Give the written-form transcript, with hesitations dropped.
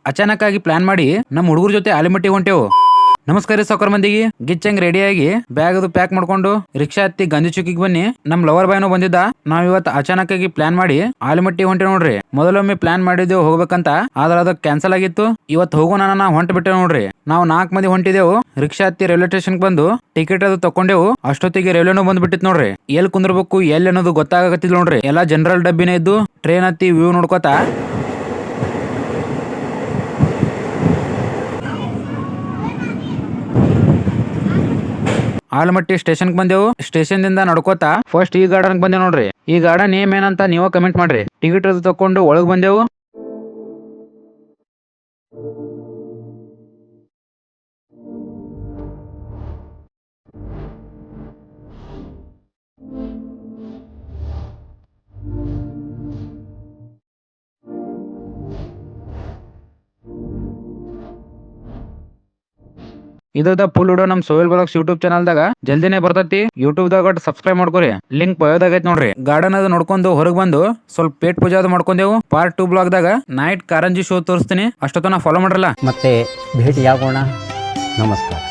ಅಚಾನಕ್ ಆಗಿ ಪ್ಲಾನ್ ಮಾಡಿ ನಮ್ಮ ಹುಡುಗರ ಜೊತೆ ಆಲಿಮಟ್ಟಿಗೆ ಹೊಂಟೆವು. ನಮಸ್ಕಾರ ಸಾವ್ಕಾರ ಮಂದಿಗೆ. ಗಿಚ್ಚಂಗ್ ರೆಡಿಯಾಗಿ ಬ್ಯಾಗ್ ಅದು ಪ್ಯಾಕ್ ಮಾಡ್ಕೊಂಡು ರಿಕ್ಷಾ ಹತ್ತಿ ಗಾಂಧಿ ಚೌಕಿಗೆ ಬನ್ನಿ. ನಮ್ ಲವರ್ ಬಾಯ್ನು ಬಂದಿದ್ದ. ನಾವ್ ಇವತ್ತು ಅಚಾನಕ್ ಆಗಿ ಪ್ಲಾನ್ ಮಾಡಿ ಆಲಿಮಟ್ಟಿ ಹೊಂಟೆ ನೋಡ್ರಿ. ಮೊದಲೊಮ್ಮೆ ಪ್ಲಾನ್ ಮಾಡಿದ್ದೆವು ಹೋಗ್ಬೇಕಂತ, ಆದ್ರೆ ಅದು ಕ್ಯಾನ್ಸಲ್ ಆಗಿತ್ತು. ಇವತ್ತು ಹೋಗೋಣ ನಾ ಹೊಂಟ ಬಿಟ್ಟೆ ನೋಡ್ರಿ. ನಾವು 4 ಮಂದಿ ಹೊಂಟಿದೆವು. ರಿಕ್ಷಾ ಹತ್ತಿ ರೈಲ್ವೆ ಸ್ಟೇಷನ್ ಬಂದು ಟಿಕೆಟ್ ಅದು ತಕೊಂಡೆವು. ಅಷ್ಟೊತ್ತಿಗೆ ರೈಲ್ವೆನೂ ಬಂದ್ಬಿಟ್ಟಿತ್ ನೋಡ್ರಿ. ಎಲ್ಲಿ ಕುಂದ್ರಬೇಕು ಎಲ್ಲಿ ಅನ್ನೋದು ಗೊತ್ತಾಗತ್ತಿಲ್ಲ ನೋಡ್ರಿ. ಎಲ್ಲಾ ಜನರಲ್ ಡಬ್ಬಿನೇ ಇದ್ದು ಟ್ರೈನ್ ಹತ್ತಿ ವ್ಯೂ ನೋಡ್ಕೋತಾ ಆಲಮಟ್ಟಿ ಸ್ಟೇಷನ್ ಬಂದೆವು. ಸ್ಟೇಷನ್ ದಿಂದ ನಡ್ಕೋತಾ ಫಸ್ಟ್ ಈ ಗಾರ್ಡನ್ ಬಂದೇವ್ ನೋಡ್ರಿ. ಈ ಗಾರ್ಡನ್ ನೇಮ್ ಏನಂತ ನೀವು ಕಮೆಂಟ್ ಮಾಡ್ರಿ. ಟಿಕೆಟ್ ಅದು ತಕೊಂಡು ಒಳಗ್ ಬಂದೆವು. ಇದ ಫುಲ್ ವಿಡಿಯೋ ನಮ್ ಸೋಯಲ್ ಬ್ಲಾಗ್ಸ್ ಯೂಟ್ಯೂಬ್ ಚಾನಲ್ದಾಗ ಜಲ್ದಿನೇ ಬರ್ತೈತಿ. ಯೂಟ್ಯೂಬ್ ದಾಗ ಸಬ್ಸ್ಕ್ರೈಬ್ ಮಾಡ್ಕೊರಿ. ಲಿಂಕ್ ಬಯೋದಾಗ ಐತಿ ನೋಡ್ರಿ. ಗಾರ್ಡನ್ ಅದು ನೋಡ್ಕೊಂಡು ಹೊರಗೆ ಬಂದು ಸ್ವಲ್ಪ ಪೇಟ್ ಪೂಜೆ ಅದು ಮಾಡ್ಕೊಂಡೆವು. ಪಾರ್ಟ್ 2 ಬ್ಲಾಗ್ ದಾಗ ನೈಟ್ ಕಾರಂಜಿ ಶೋ ತೋರಿಸ್ತೀನಿ. ಅಷ್ಟೊತ್ತನ ಫಾಲೋ ಮಾಡ್ರಲ್ಲ. ಮತ್ತೆ ಭೇಟಿಯಾಗೋಣ. ನಮಸ್ಕಾರ.